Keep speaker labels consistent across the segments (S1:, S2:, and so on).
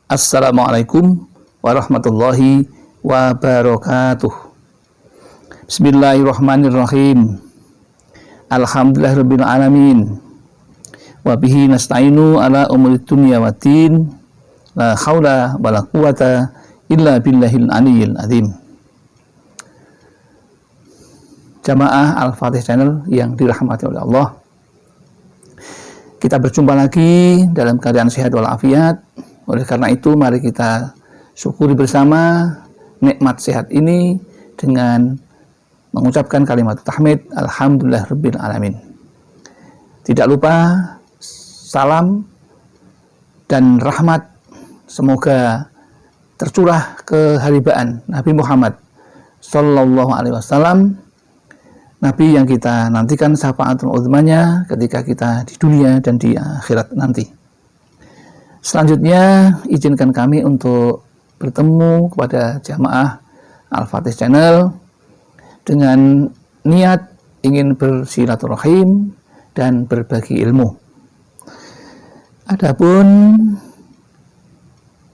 S1: Assalamualaikum warahmatullahi wabarakatuh. Bismillahirrahmanirrahim. Alhamdulillahirabbil alamin. Wa bihi nasta'inu ala umurid dunya waddin. La haula wala quwata illa billahil aliyyil azim. Jamaah Al-Fatih Channel yang dirahmati oleh Allah, kita berjumpa lagi dalam keadaan sehat walafiat. Oleh karena itu, mari kita syukuri bersama nikmat sehat ini dengan mengucapkan kalimat tahmid Alhamdulillahirabbil alamin. Tidak lupa salam dan rahmat semoga tercurah ke haribaan Nabi Muhammad sallallahu alaihi wasallam, Nabi yang kita nantikan syafaatul uzmanya ketika kita di dunia dan di akhirat nanti. Selanjutnya, izinkan kami untuk bertemu kepada jamaah Al-Fatih Channel dengan niat ingin bersilaturahim dan berbagi ilmu. Adapun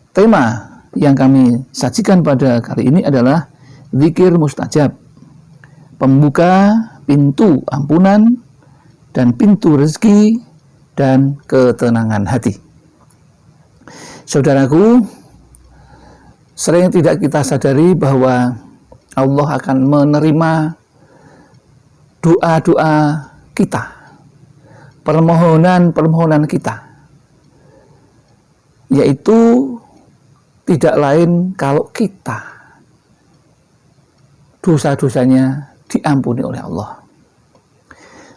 S1: tema yang kami sajikan pada kali ini adalah zikir mustajab, pembuka pintu ampunan dan pintu rezeki dan ketenangan hati. Saudaraku, sering tidak kita sadari bahwa Allah akan menerima doa-doa kita, permohonan-permohonan kita, yaitu tidak lain kalau kita dosa-dosanya diampuni oleh Allah.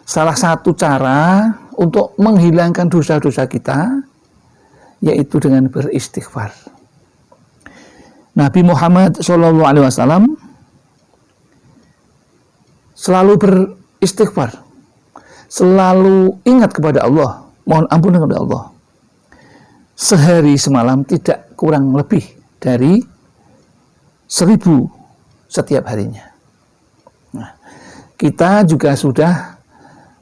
S1: Salah satu cara untuk menghilangkan dosa-dosa kita yaitu dengan beristighfar. Nabi Muhammad SAW selalu beristighfar, selalu ingat kepada Allah, mohon ampun kepada Allah. Sehari semalam tidak kurang lebih dari 1000 setiap harinya. Nah, kita juga sudah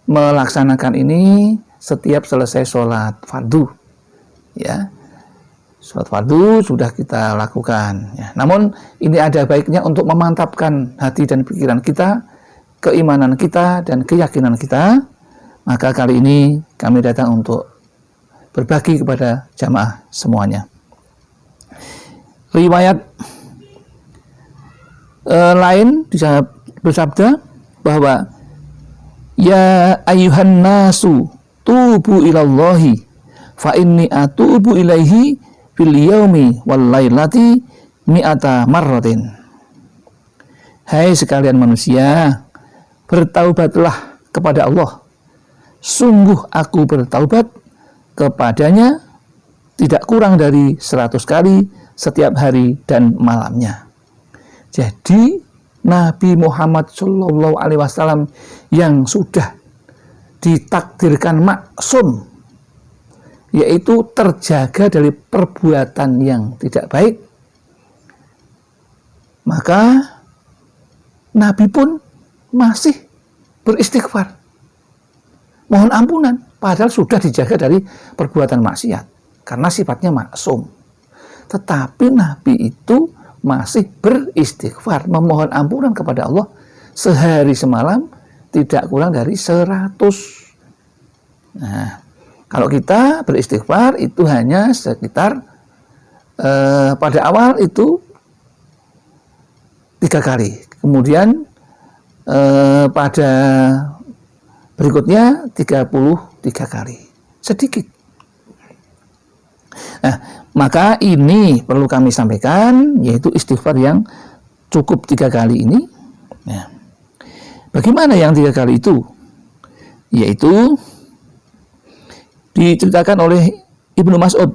S1: melaksanakan ini setiap selesai sholat fardu. Ya, sholat fardu sudah kita lakukan. Ya, namun ini ada baiknya untuk memantapkan hati dan pikiran kita, keimanan kita dan keyakinan kita. Maka kali ini kami datang untuk berbagi kepada jamaah semuanya. Riwayat lain bisa bersabda bahwa ya ayyuhan nasu tubu ilallahi fa inni atubu ilaihi fil yaumi wal lailati mi'ata marratin. Hai sekalian manusia, bertaubatlah kepada Allah. Sungguh aku bertaubat kepadanya tidak kurang dari 100 kali setiap hari dan malamnya. Jadi Nabi Muhammad sallallahu alaihi wasallam yang sudah ditakdirkan maksum, yaitu terjaga dari perbuatan yang tidak baik, maka Nabi pun masih beristighfar, mohon ampunan, padahal sudah dijaga dari perbuatan maksiat karena sifatnya maksum. Tetapi Nabi itu masih beristighfar, memohon ampunan kepada Allah sehari semalam tidak kurang dari 100. Nah, kalau kita beristighfar itu hanya sekitar pada awal itu 3 kali, kemudian pada berikutnya 33 kali, sedikit. Nah, maka ini perlu kami sampaikan, yaitu istighfar yang cukup 3 kali ini. Nah, bagaimana yang 3 kali itu? Yaitu diceritakan oleh Ibnu Mas'ud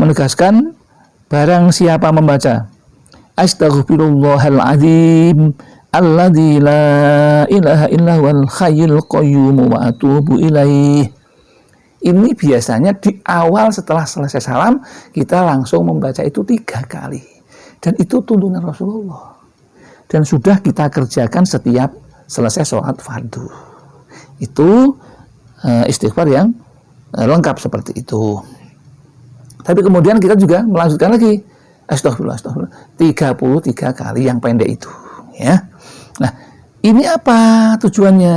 S1: menegaskan, barang siapa membaca astaghfirullahal azim alladzi la ilaha illa huwal hayyul qayyum wa atubu ilaih. Ini biasanya di awal setelah selesai salam kita langsung membaca itu 3 kali, dan itu tuntunan Rasulullah dan sudah kita kerjakan setiap selesai sholat fardu. Itu istighfar yang lengkap seperti itu. Tapi kemudian kita juga melanjutkan lagi astagfirullah, astagfirullah 33 kali yang pendek itu, ya. Nah, ini apa tujuannya,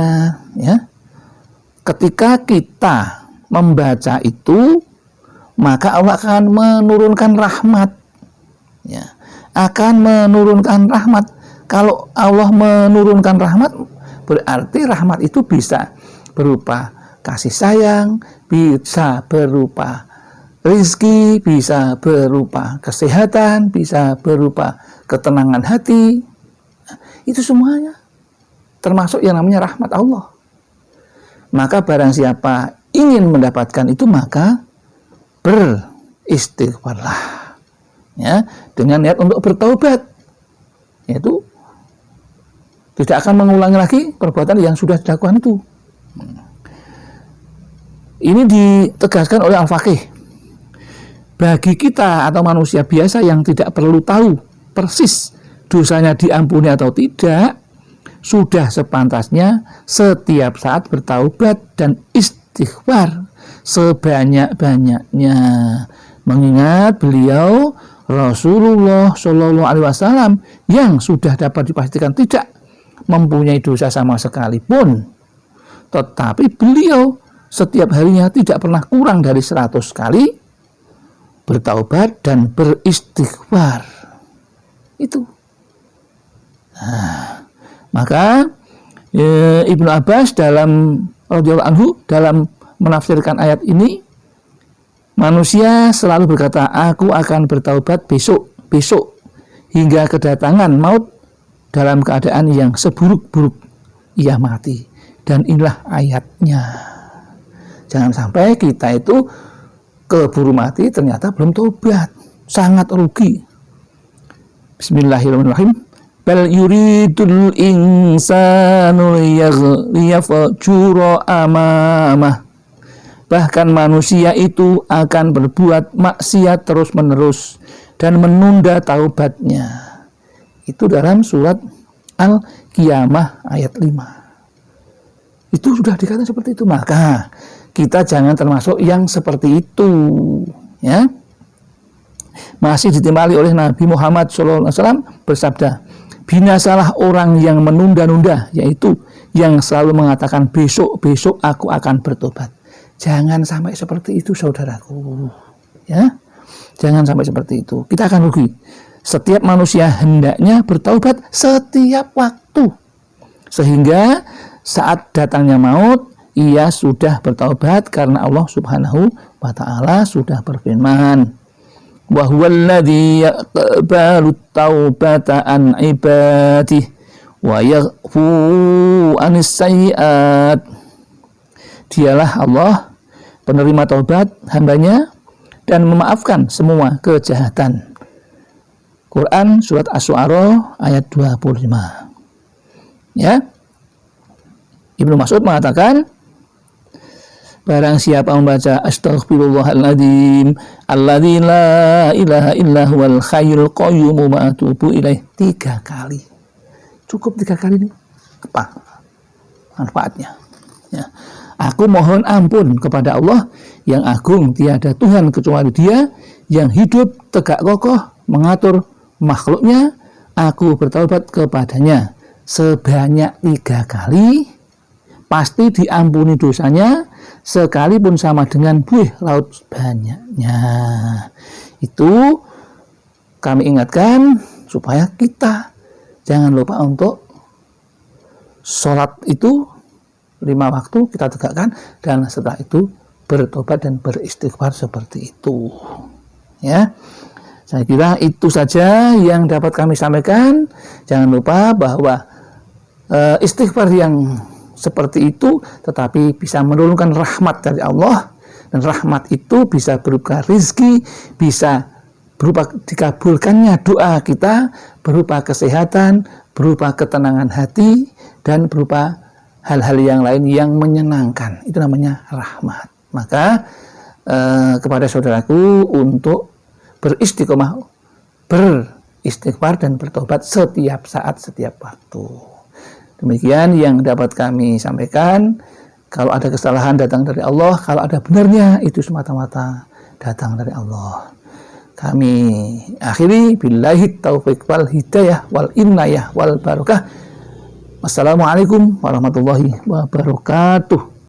S1: ya? Ketika kita membaca itu, maka Allah akan menurunkan rahmat, ya. Akan menurunkan rahmat. Kalau Allah menurunkan rahmat, berarti rahmat itu bisa berupa kasih sayang, bisa berupa rizki, bisa berupa kesehatan, bisa berupa ketenangan hati. Itu semuanya termasuk yang namanya rahmat Allah. Maka barang siapa ingin mendapatkan itu, maka beristighfarlah, ya, dengan niat untuk bertaubat, yaitu tidak akan mengulangi lagi perbuatan yang sudah dilakukan itu. Ini ditegaskan oleh Al-Faqih. Bagi kita atau manusia biasa yang tidak perlu tahu persis dosanya diampuni atau tidak, sudah sepantasnya setiap saat bertaubat dan istighfar sebanyak-banyaknya. Mengingat beliau Rasulullah Shallallahu Alaihi Wasallam yang sudah dapat dipastikan tidak mempunyai dosa sama sekalipun, tetapi beliau setiap harinya tidak pernah kurang dari 100 kali bertaubat dan beristighfar. Itu. Nah, maka Ibnu Abbas radhiyallahu anhu dalam menafsirkan ayat ini, manusia selalu berkata, aku akan bertaubat besok hingga kedatangan maut dalam keadaan yang seburuk-buruk ia mati. Dan inilah ayatnya. Jangan sampai kita itu keburu mati ternyata belum tobat, sangat rugi. Bismillahirrahmanirrahim. Bal yuridul insanu liyafjura amamah. Bahkan manusia itu akan berbuat maksiat terus-menerus dan menunda taubatnya. Itu dalam surat Al-Qiyamah ayat 5. Itu sudah dikatakan seperti itu. Maka kita jangan termasuk yang seperti itu, ya. Masih ditimbali oleh Nabi Muhammad SAW bersabda, binasalah orang yang menunda-nunda, yaitu yang selalu mengatakan besok aku akan bertobat. Jangan sampai seperti itu, saudaraku, ya. Jangan sampai seperti itu, kita akan rugi. Setiap manusia hendaknya bertaubat setiap waktu, sehingga saat datangnya maut ia sudah bertaubat, karena Allah Subhanahu wa ta'ala sudah berfirman, wa huwallazi yaqbalu taubata an ibadihi wa yaghfu anis sayyi'at. Dialah Allah penerima taubat hambanya dan memaafkan semua kejahatan. Quran surat Asy-Syu'ara ayat 25. Ya. Ibnu Mas'ud mengatakan, barang siapa membaca astaghfirullahaladzim alladzi la ilaha illa huwal hayyul qayyum wa atubu ilaih 3 kali. Cukup 3 kali ini. Apa manfaatnya? Ya. Aku mohon ampun kepada Allah yang agung, tiada Tuhan kecuali Dia, yang hidup tegak kokoh mengatur makhluknya. Aku bertaubat kepadanya sebanyak 3 kali, pasti diampuni dosanya, sekalipun sama dengan buih laut banyaknya. Itu kami ingatkan supaya kita jangan lupa untuk sholat itu 5 waktu kita tegakkan, dan setelah itu bertobat dan beristighfar seperti itu. Ya, saya kira itu saja yang dapat kami sampaikan. Jangan lupa bahwa istighfar yang seperti itu tetapi bisa menurunkan rahmat dari Allah, dan rahmat itu bisa berupa rizki, bisa berupa dikabulkannya doa kita, berupa kesehatan, berupa ketenangan hati, dan berupa hal-hal yang lain yang menyenangkan. Itu namanya rahmat. Maka kepada saudaraku untuk beristiqomah, beristighfar dan bertobat setiap saat, setiap waktu. Demikian yang dapat kami sampaikan. Kalau ada kesalahan datang dari Allah, kalau ada benarnya itu semata-mata datang dari Allah. Kami akhiri billahi taufiq wal hidayah wal inayah wal barakah. Wassalamualaikum warahmatullahi wabarakatuh.